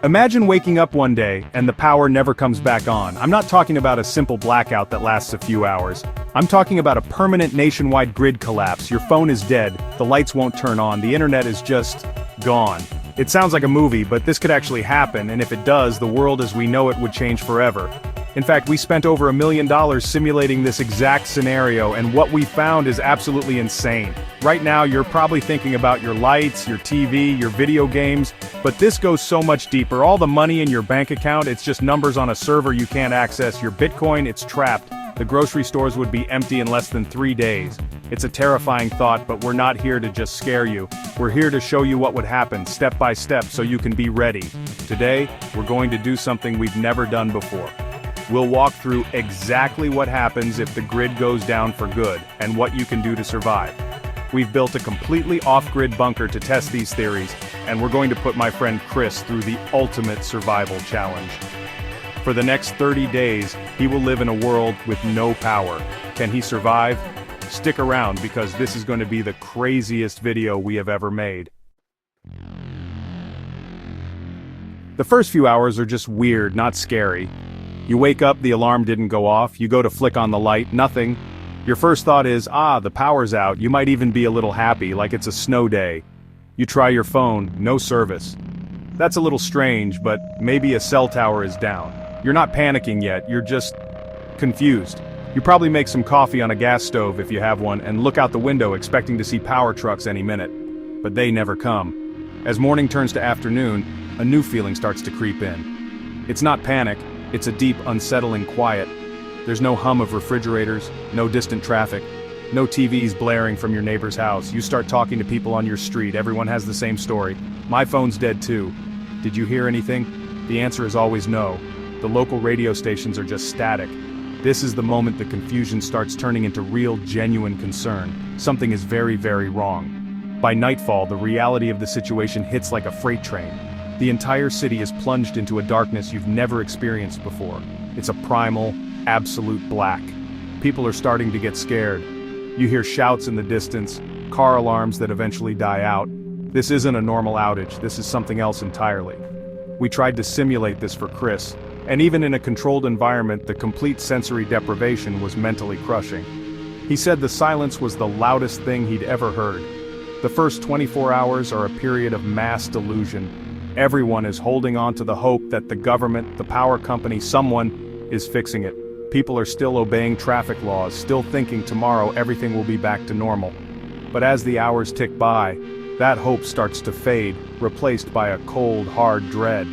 Imagine waking up one day and the power never comes back on. I'm not talking about a simple blackout that lasts a few hours. I'm talking about a permanent nationwide grid collapse. Your phone is dead, the lights won't turn on, the internet is just gone. It sounds like a movie, but this could actually happen, and if it does, the world as we know it would change forever. In fact, we spent over $1 million simulating this exact scenario, and what we found is absolutely insane. Right now, you're probably thinking about your lights, your TV, your video games, but this goes so much deeper. All the money in your bank account, it's just numbers on a server you can't access. Your Bitcoin, it's trapped. The grocery stores would be empty in less than 3 days. It's a terrifying thought, but we're not here to just scare you. We're here to show you what would happen, step by step, so you can be ready. Today, we're going to do something we've never done before. We'll walk through exactly what happens if the grid goes down for good, and what you can do to survive. We've built a completely off-grid bunker to test these theories, and we're going to put my friend Chris through the ultimate survival challenge. For the next 30 days, he will live in a world with no power. Can he survive? Stick around because this is going to be the craziest video we have ever made. The first few hours are just weird, not scary. You wake up, the alarm didn't go off, you go to flick on the light, nothing. Your first thought is, the power's out. You might even be a little happy, like it's a snow day. You try your phone, no service. That's a little strange, but maybe a cell tower is down. You're not panicking yet, you're just confused. You probably make some coffee on a gas stove if you have one and look out the window expecting to see power trucks any minute. But they never come. As morning turns to afternoon, a new feeling starts to creep in. It's not panic, it's a deep, unsettling quiet. There's no hum of refrigerators, no distant traffic, no TVs blaring from your neighbor's house. You start talking to people on your street, everyone has the same story. My phone's dead too. Did you hear anything? The answer is always no. The local radio stations are just static. This is the moment the confusion starts turning into real, genuine concern. Something is very, very wrong. By nightfall, the reality of the situation hits like a freight train. The entire city is plunged into a darkness you've never experienced before. It's a primal, absolute black. People are starting to get scared. You hear shouts in the distance, car alarms that eventually die out. This isn't a normal outage, this is something else entirely. We tried to simulate this for Chris, and even in a controlled environment, the complete sensory deprivation was mentally crushing. He said the silence was the loudest thing he'd ever heard. The first 24 hours are a period of mass delusion. Everyone is holding on to the hope that the government, the power company, someone is fixing it. People are still obeying traffic laws, still thinking tomorrow everything will be back to normal. But as the hours tick by, that hope starts to fade, replaced by a cold, hard dread.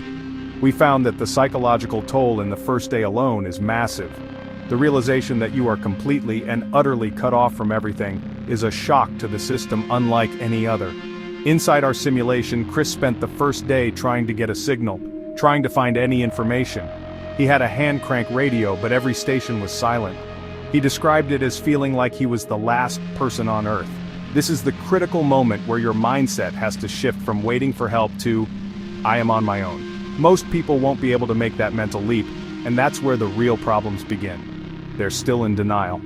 We found that the psychological toll in the first day alone is massive. The realization that you are completely and utterly cut off from everything is a shock to the system unlike any other. Inside our simulation, Chris spent the first day trying to get a signal, trying to find any information. He had a hand crank radio, but every station was silent. He described it as feeling like he was the last person on Earth. This is the critical moment where your mindset has to shift from waiting for help to, I am on my own. Most people won't be able to make that mental leap, and that's where the real problems begin. They're still in denial.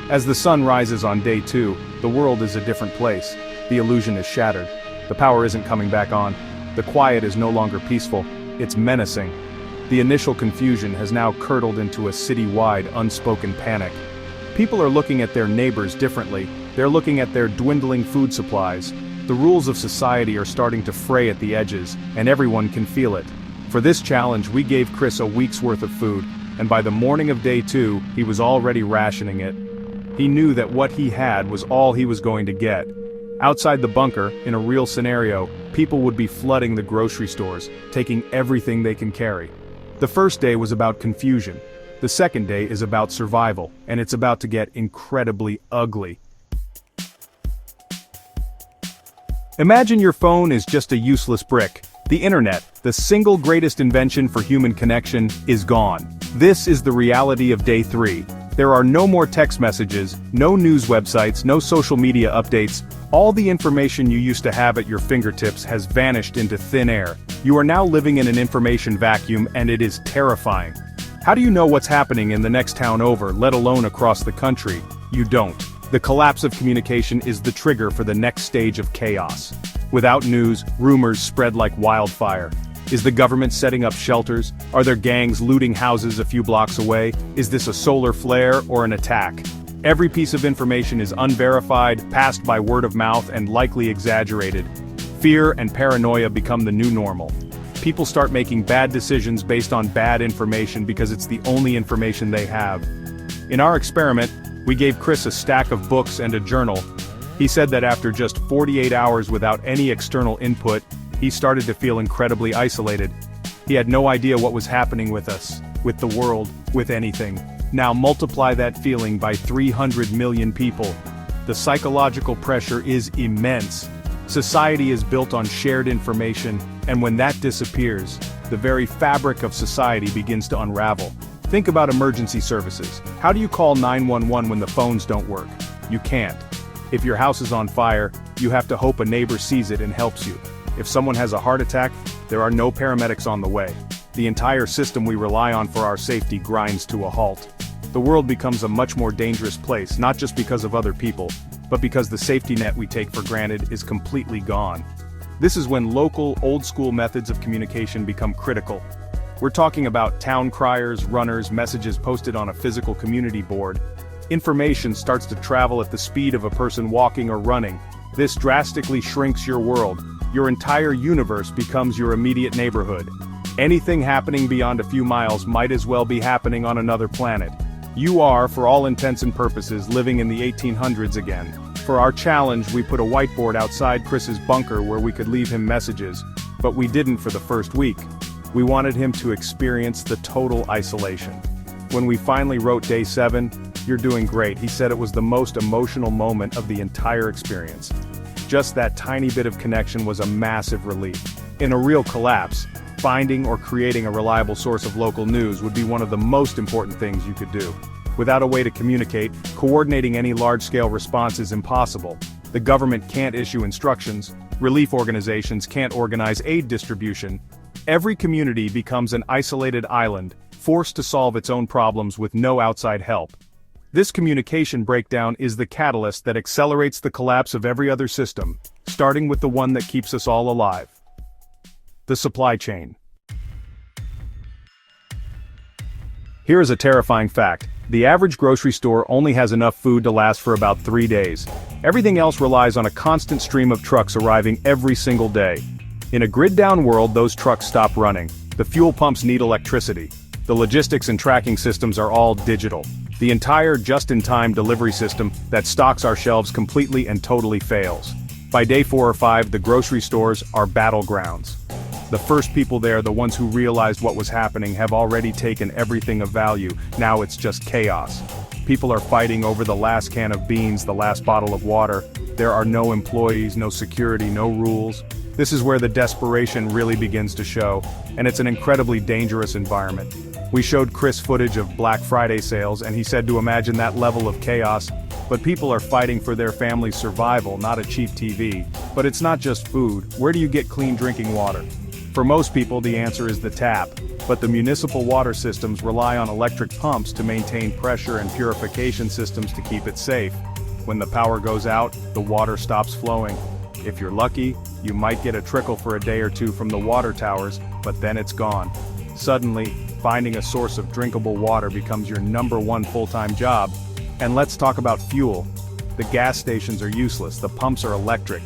As the sun rises on day 2, the world is a different place. The illusion is shattered. The power isn't coming back on. The quiet is no longer peaceful. It's menacing. The initial confusion has now curdled into a city-wide, unspoken panic. People are looking at their neighbors differently. They're looking at their dwindling food supplies. The rules of society are starting to fray at the edges, and everyone can feel it. For this challenge, we gave Chris a week's worth of food, and by the morning of day 2, he was already rationing it. He knew that what he had was all he was going to get. Outside the bunker, in a real scenario, people would be flooding the grocery stores, taking everything they can carry. The first day was about confusion. The second day is about survival, and it's about to get incredibly ugly. Imagine your phone is just a useless brick. The internet, the single greatest invention for human connection, is gone. This is the reality of day 3. There are no more text messages, no news websites, no social media updates. All the information you used to have at your fingertips has vanished into thin air. You are now living in an information vacuum, and it is terrifying. How do you know what's happening in the next town over, let alone across the country? You don't. The collapse of communication is the trigger for the next stage of chaos. Without news, rumors spread like wildfire. Is the government setting up shelters? Are there gangs looting houses a few blocks away? Is this a solar flare or an attack? Every piece of information is unverified, passed by word of mouth, and likely exaggerated. Fear and paranoia become the new normal. People start making bad decisions based on bad information because it's the only information they have. In our experiment, we gave Chris a stack of books and a journal. He said that after just 48 hours without any external input, he started to feel incredibly isolated. He had no idea what was happening with us, with the world, with anything. Now multiply that feeling by 300 million people. The psychological pressure is immense. Society is built on shared information, and when that disappears, the very fabric of society begins to unravel. Think about emergency services. How do you call 911 when the phones don't work? You can't. If your house is on fire, you have to hope a neighbor sees it and helps you. If someone has a heart attack, there are no paramedics on the way. The entire system we rely on for our safety grinds to a halt. The world becomes a much more dangerous place, not just because of other people, but because the safety net we take for granted is completely gone. This is when local, old-school methods of communication become critical. We're talking about town criers, runners, messages posted on a physical community board. Information starts to travel at the speed of a person walking or running. This drastically shrinks your world. Your entire universe becomes your immediate neighborhood. Anything happening beyond a few miles might as well be happening on another planet. You are, for all intents and purposes, living in the 1800s again. For our challenge, we put a whiteboard outside Chris's bunker where we could leave him messages, but we didn't for the first week. We wanted him to experience the total isolation. When we finally wrote day 7, "You're doing great," he said it was the most emotional moment of the entire experience. Just that tiny bit of connection was a massive relief. In a real collapse, finding or creating a reliable source of local news would be one of the most important things you could do. Without a way to communicate, coordinating any large-scale response is impossible. The government can't issue instructions, relief organizations can't organize aid distribution. Every community becomes an isolated island, forced to solve its own problems with no outside help. This communication breakdown is the catalyst that accelerates the collapse of every other system, starting with the one that keeps us all alive. The supply chain. Here is a terrifying fact. The average grocery store only has enough food to last for about 3 days. Everything else relies on a constant stream of trucks arriving every single day. In a grid-down world, those trucks stop running. The fuel pumps need electricity. The logistics and tracking systems are all digital. The entire just-in-time delivery system that stocks our shelves completely and totally fails. By day 4 or 5, the grocery stores are battlegrounds. The first people there, the ones who realized what was happening, have already taken everything of value. Now it's just chaos. People are fighting over the last can of beans, the last bottle of water. There are no employees, no security, no rules. This is where the desperation really begins to show, and it's an incredibly dangerous environment. We showed Chris footage of Black Friday sales, and he said to imagine that level of chaos, but people are fighting for their family's survival, not a cheap TV. But it's not just food. Where do you get clean drinking water? For most people, the answer is the tap, but the municipal water systems rely on electric pumps to maintain pressure and purification systems to keep it safe. When the power goes out, the water stops flowing. If you're lucky, you might get a trickle for a day or two from the water towers, but then it's gone. Suddenly, finding a source of drinkable water becomes your #1 full-time job. And let's talk about fuel. The gas stations are useless, the pumps are electric.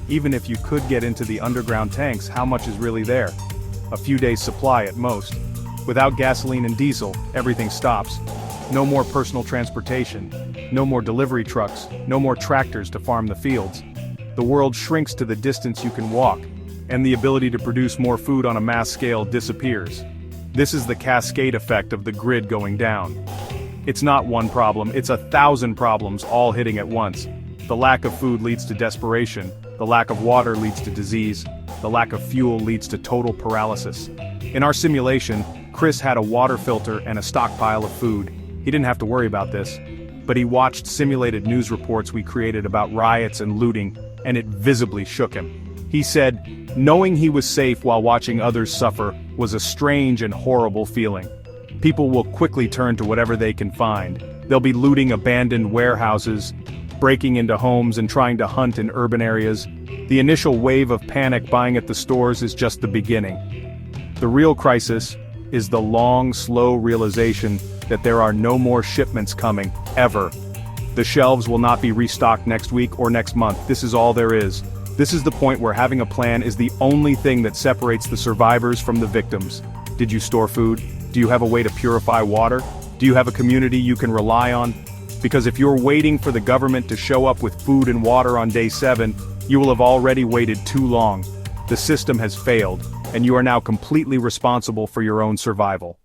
Even if you could get into the underground tanks, how much is really there? A few days' supply at most. Without gasoline and diesel, everything stops. No more personal transportation. No more delivery trucks. No more tractors to farm the fields. The world shrinks to the distance you can walk, and the ability to produce more food on a mass scale disappears. This is the cascade effect of the grid going down. It's not one problem, it's 1,000 problems all hitting at once. The lack of food leads to desperation. The lack of water leads to disease. The lack of fuel leads to total paralysis. In our simulation, Chris had a water filter and a stockpile of food. He didn't have to worry about this. But he watched simulated news reports we created about riots and looting, and it visibly shook him. He said, knowing he was safe while watching others suffer was a strange and horrible feeling. People will quickly turn to whatever they can find. They'll be looting abandoned warehouses, breaking into homes and trying to hunt in urban areas. The initial wave of panic buying at the stores is just the beginning. The real crisis is the long, slow realization that there are no more shipments coming, ever. The shelves will not be restocked next week or next month. This is all there is. This is the point where having a plan is the only thing that separates the survivors from the victims. Did you store food? Do you have a way to purify water? Do you have a community you can rely on? Because if you're waiting for the government to show up with food and water on day 7, you will have already waited too long. The system has failed, and you are now completely responsible for your own survival.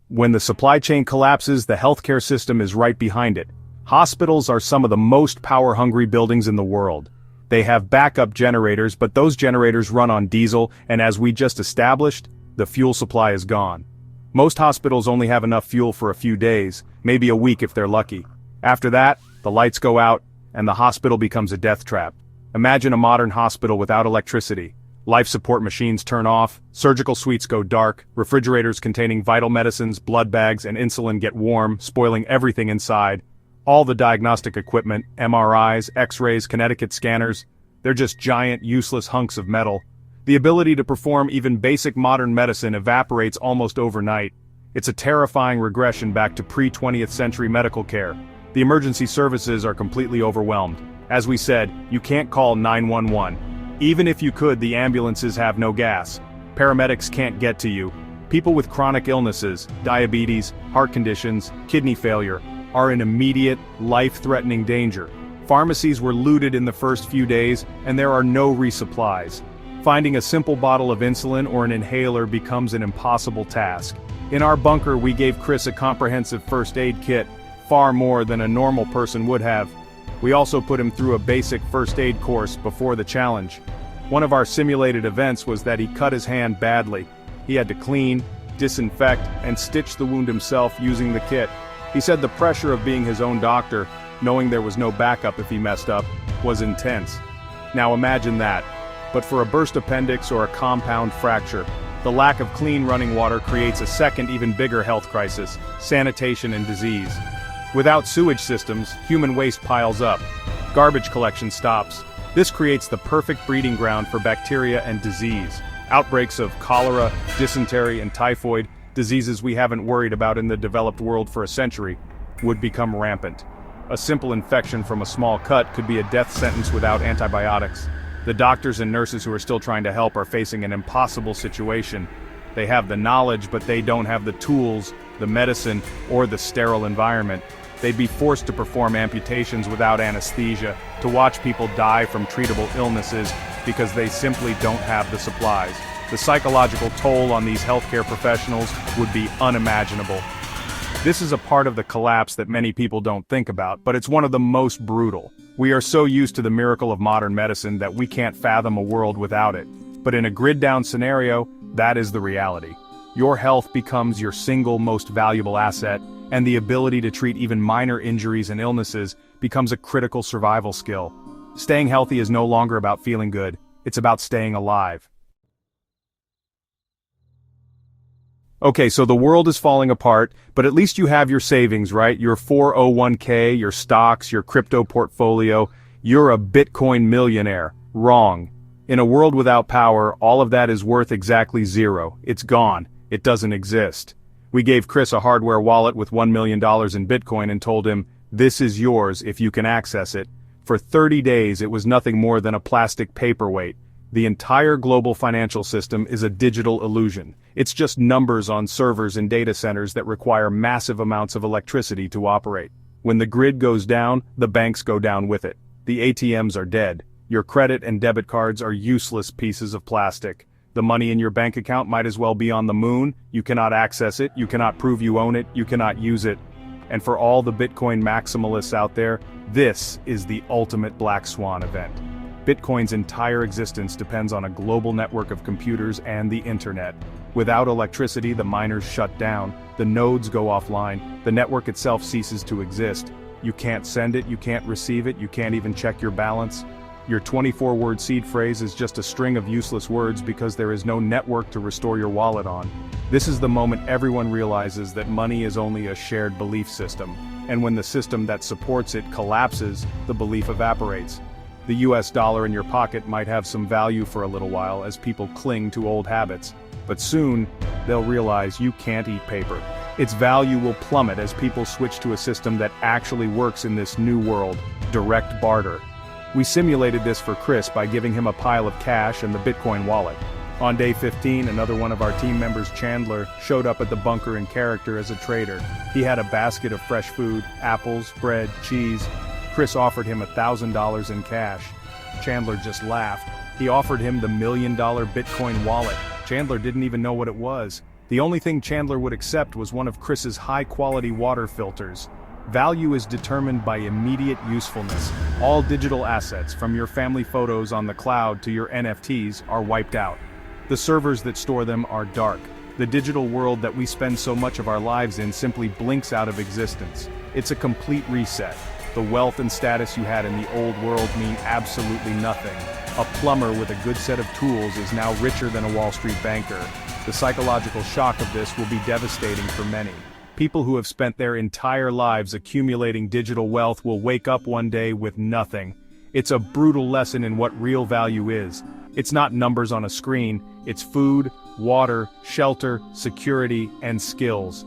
When the supply chain collapses, the healthcare system is right behind it. Hospitals are some of the most power-hungry buildings in the world. They have backup generators, but those generators run on diesel, and as we just established, the fuel supply is gone. Most hospitals only have enough fuel for a few days, maybe a week if they're lucky. After that, the lights go out, and the hospital becomes a death trap. Imagine a modern hospital without electricity. Life support machines turn off, surgical suites go dark, refrigerators containing vital medicines, blood bags, and insulin get warm, spoiling everything inside. All the diagnostic equipment, MRIs, X-rays, Connecticut scanners, they're just giant, useless hunks of metal. The ability to perform even basic modern medicine evaporates almost overnight. It's a terrifying regression back to pre-20th century medical care. The emergency services are completely overwhelmed. As we said, you can't call 911. Even if you could, the ambulances have no gas. Paramedics can't get to you. People with chronic illnesses, diabetes, heart conditions, kidney failure, are in immediate, life-threatening danger. Pharmacies were looted in the first few days, and there are no resupplies. Finding a simple bottle of insulin or an inhaler becomes an impossible task. In our bunker, we gave Chris a comprehensive first aid kit, far more than a normal person would have. We also put him through a basic first aid course before the challenge. One of our simulated events was that he cut his hand badly. He had to clean, disinfect, and stitch the wound himself using the kit. He said the pressure of being his own doctor, knowing there was no backup if he messed up, was intense. Now imagine that. But for a burst appendix or a compound fracture, the lack of clean running water creates a second, even bigger health crisis: sanitation and disease. Without sewage systems, human waste piles up. Garbage collection stops. This creates the perfect breeding ground for bacteria and disease. Outbreaks of cholera, dysentery, and typhoid, diseases we haven't worried about in the developed world for a century, would become rampant. A simple infection from a small cut could be a death sentence without antibiotics. The doctors and nurses who are still trying to help are facing an impossible situation. They have the knowledge, but they don't have the tools, the medicine, or the sterile environment. They'd be forced to perform amputations without anesthesia, to watch people die from treatable illnesses because they simply don't have the supplies. The psychological toll on these healthcare professionals would be unimaginable. This is a part of the collapse that many people don't think about, but it's one of the most brutal. We are so used to the miracle of modern medicine that we can't fathom a world without it. But in a grid-down scenario, that is the reality. Your health becomes your single most valuable asset, and the ability to treat even minor injuries and illnesses becomes a critical survival skill. Staying healthy is no longer about feeling good, it's about staying alive. Okay, so the world is falling apart, but at least you have your savings, right? Your 401k, your stocks, your crypto portfolio. You're a Bitcoin millionaire. Wrong. In a world without power, all of that is worth exactly zero. It's gone. It doesn't exist. We gave Chris a hardware wallet with $1 million in Bitcoin and told him, this is yours if you can access it. For 30 days it was nothing more than a plastic paperweight. The entire global financial system is a digital illusion. It's just numbers on servers and data centers that require massive amounts of electricity to operate. When the grid goes down, the banks go down with it. The ATMs are dead. Your credit and debit cards are useless pieces of plastic. The money in your bank account might as well be on the moon. You cannot access it, you cannot prove you own it, you cannot use it. And for all the Bitcoin maximalists out there, this is the ultimate black swan event. Bitcoin's entire existence depends on a global network of computers and the internet. Without electricity, the miners shut down, the nodes go offline, the network itself ceases to exist. You can't send it, you can't receive it, you can't even check your balance. Your 24-word seed phrase is just a string of useless words because there is no network to restore your wallet on. This is the moment everyone realizes that money is only a shared belief system. and when the system that supports it collapses, the belief evaporates. The US dollar in your pocket might have some value for a little while as people cling to old habits, but soon, they'll realize you can't eat paper. Its value will plummet as people switch to a system that actually works in this new world: direct barter. We simulated this for Chris by giving him a pile of cash and the Bitcoin wallet. On day 15, another one of our team members, Chandler, showed up at the bunker in character as a trader. He had a basket of fresh food, apples, bread, cheese. Chris offered him $1,000 in cash. Chandler just laughed. He offered him the $1 million Bitcoin wallet. Chandler didn't even know what it was. The only thing Chandler would accept was one of Chris's high-quality water filters. Value is determined by immediate usefulness. All digital assets, from your family photos on the cloud to your NFTs, are wiped out. The servers that store them are dark. The digital world that we spend so much of our lives in simply blinks out of existence. It's a complete reset. The wealth and status you had in the old world mean absolutely nothing. A plumber with a good set of tools is now richer than a Wall Street banker. The psychological shock of this will be devastating for many. People who have spent their entire lives accumulating digital wealth will wake up one day with nothing. It's a brutal lesson in what real value is. It's not numbers on a screen, it's food, water, shelter, security, and skills.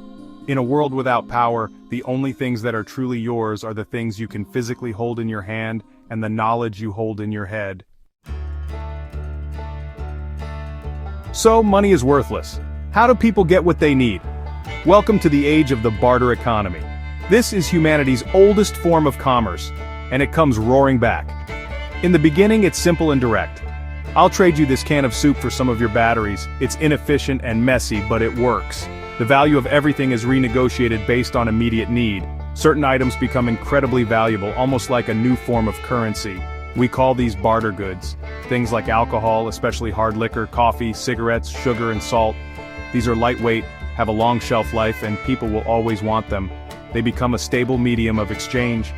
In a world without power, the only things that are truly yours are the things you can physically hold in your hand and the knowledge you hold in your head. So, money is worthless. How do people get what they need? Welcome to the age of the barter economy. This is humanity's oldest form of commerce, and it comes roaring back. In the beginning, it's simple and direct. I'll trade you this can of soup for some of your batteries. It's inefficient and messy, but it works. The value of everything is renegotiated based on immediate need. Certain items become incredibly valuable, almost like a new form of currency. We call these barter goods. Things like alcohol, especially hard liquor, coffee, cigarettes, sugar, and salt. These are lightweight, have a long shelf life, and people will always want them. They become a stable medium of exchange.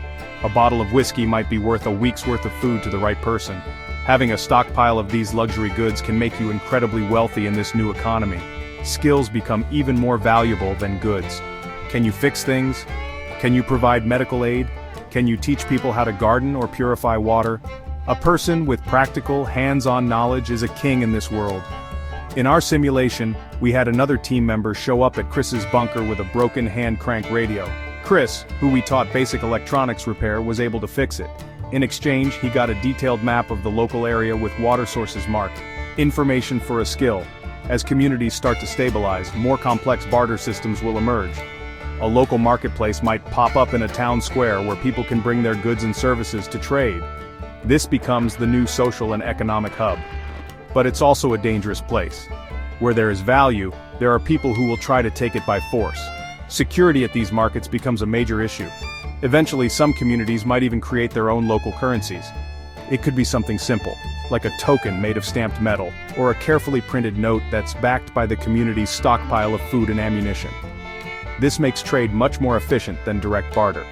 A bottle of whiskey might be worth a week's worth of food to the right person. Having a stockpile of these luxury goods can make you incredibly wealthy in this new economy. Skills become even more valuable than goods. Can you fix things? Can you provide medical aid? Can you teach people how to garden or purify water? A person with practical, hands-on knowledge is a king in this world. In our simulation, we had another team member show up at Chris's bunker with a broken hand crank radio. Chris, who we taught basic electronics repair, was able to fix it. In exchange, he got a detailed map of the local area with water sources marked. Information for a skill. As communities start to stabilize, more complex barter systems will emerge. A local marketplace might pop up in a town square where people can bring their goods and services to trade. This becomes the new social and economic hub. But it's also a dangerous place. Where there is value, there are people who will try to take it by force. Security at these markets becomes a major issue. Eventually, some communities might even create their own local currencies. It could be something simple, like a token made of stamped metal, or a carefully printed note that's backed by the community's stockpile of food and ammunition. This makes trade much more efficient than direct barter.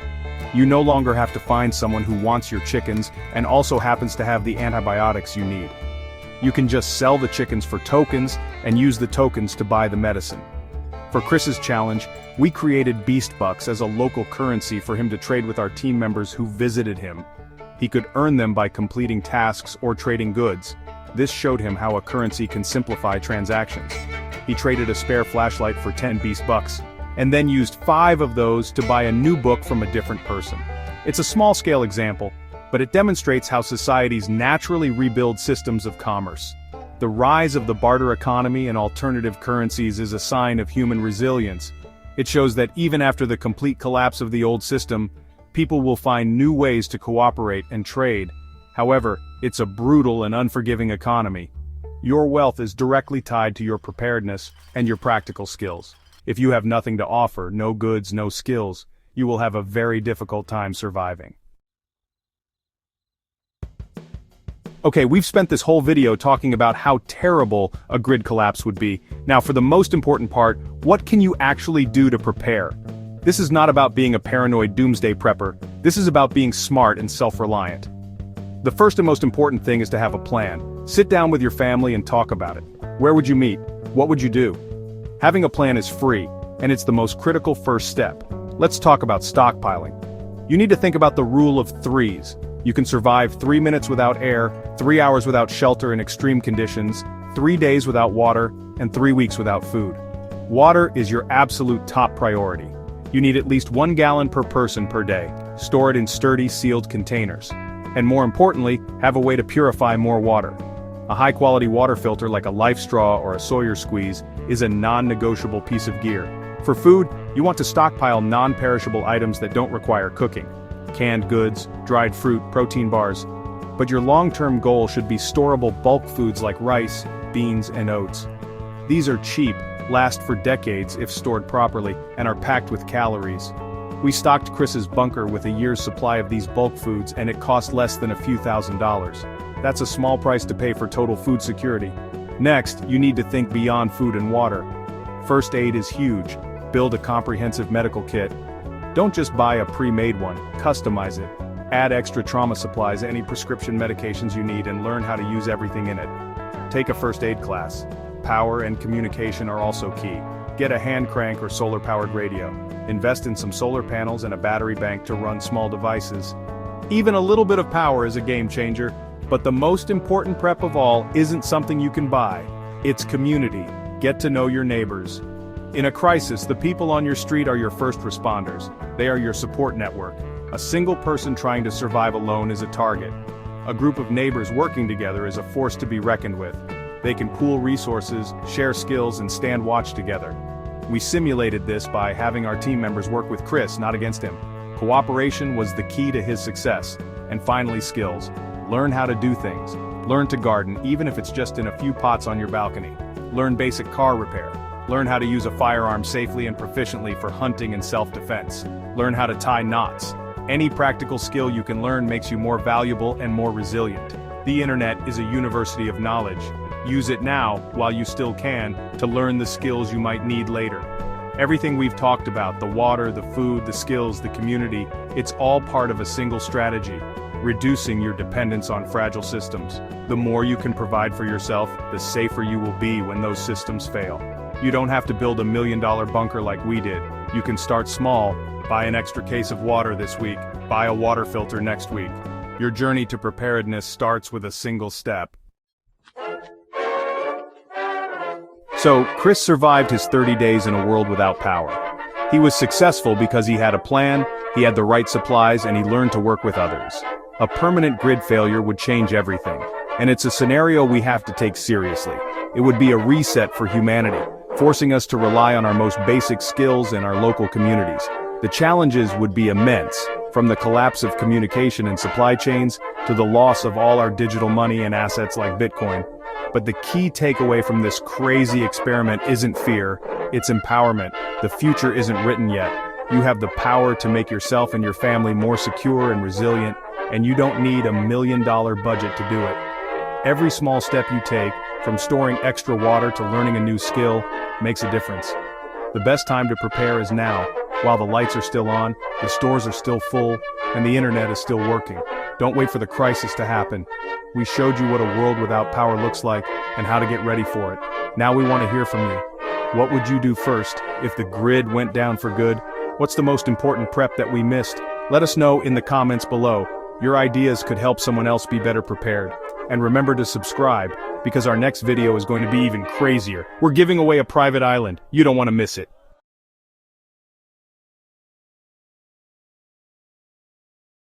You no longer have to find someone who wants your chickens and also happens to have the antibiotics you need. You can just sell the chickens for tokens and use the tokens to buy the medicine. For Chris's challenge, we created Beast Bucks as a local currency for him to trade with our team members who visited him. He could earn them by completing tasks or trading goods. This showed him how a currency can simplify transactions. He traded a spare flashlight for 10 Beast Bucks, and then used 5 of those to buy a new book from a different person. It's a small-scale example, but it demonstrates how societies naturally rebuild systems of commerce. The rise of the barter economy and alternative currencies is a sign of human resilience. It shows that even after the complete collapse of the old system, people will find new ways to cooperate and trade. However, it's a brutal and unforgiving economy. Your wealth is directly tied to your preparedness and your practical skills. If you have nothing to offer, no goods, no skills, you will have a very difficult time surviving. Okay, we've spent this whole video talking about how terrible a grid collapse would be. Now for the most important part, what can you actually do to prepare? This is not about being a paranoid doomsday prepper, this is about being smart and self-reliant. The first and most important thing is to have a plan. Sit down with your family and talk about it. Where would you meet? What would you do? Having a plan is free, and it's the most critical first step. Let's talk about stockpiling. You need to think about the rule of threes. You can survive 3 minutes without air, 3 hours without shelter in extreme conditions, 3 days without water, and 3 weeks without food. Water is your absolute top priority. You need at least 1 gallon per person per day. Store it in sturdy, sealed containers. And more importantly, have a way to purify more water. A high-quality water filter like a Life Straw or a Sawyer Squeeze is a non-negotiable piece of gear. For food, you want to stockpile non-perishable items that don't require cooking. Canned goods, dried fruit, protein bars. But your long-term goal should be storable bulk foods like rice, beans, and oats. These are cheap, last for decades if stored properly, and are packed with calories. We stocked Chris's bunker with a year's supply of these bulk foods and it cost less than a few $1,000s. That's a small price to pay for total food security. Next, you need to think beyond food and water. First aid is huge. Build a comprehensive medical kit. Don't just buy a pre-made one, customize it. Add extra trauma supplies, any prescription medications you need, and learn how to use everything in it. Take a first aid class. Power and communication are also key. Get a hand crank or solar-powered radio. Invest in some solar panels and a battery bank to run small devices. Even a little bit of power is a game changer, but the most important prep of all isn't something you can buy. It's community. Get to know your neighbors. In a crisis, the people on your street are your first responders. They are your support network. A single person trying to survive alone is a target. A group of neighbors working together is a force to be reckoned with. They can pool resources, share skills, and stand watch together. We simulated this by having our team members work with Chris, not against him. Cooperation was the key to his success. And finally, skills. Learn how to do things. Learn to garden, even if it's just in a few pots on your balcony. Learn basic car repair. Learn how to use a firearm safely and proficiently for hunting and self-defense. Learn how to tie knots. Any practical skill you can learn makes you more valuable and more resilient. The internet is a university of knowledge. Use it now, while you still can, to learn the skills you might need later. Everything we've talked about, the water, the food, the skills, the community, it's all part of a single strategy. Reducing your dependence on fragile systems. The more you can provide for yourself, the safer you will be when those systems fail. You don't have to build $1 million bunker like we did. You can start small, buy an extra case of water this week, buy a water filter next week. Your journey to preparedness starts with a single step. So, Chris survived his 30 days in a world without power. He was successful because he had a plan, he had the right supplies, and he learned to work with others. A permanent grid failure would change everything, and it's a scenario we have to take seriously. It would be a reset for humanity, forcing us to rely on our most basic skills and our local communities. The challenges would be immense, from the collapse of communication and supply chains to the loss of all our digital money and assets like Bitcoin. But the key takeaway from this crazy experiment isn't fear, it's empowerment. The future isn't written yet. You have the power to make yourself and your family more secure and resilient, and you don't need $1 million budget to do it. Every small step you take, from storing extra water to learning a new skill, makes a difference. The best time to prepare is now, while the lights are still on, the stores are still full, and the internet is still working. Don't wait for the crisis to happen. We showed you what a world without power looks like and how to get ready for it. Now we want to hear from you. What would you do first if the grid went down for good? What's the most important prep that we missed? Let us know in the comments below. Your ideas could help someone else be better prepared. And remember to subscribe, because our next video is going to be even crazier. We're giving away a private island. You don't want to miss it.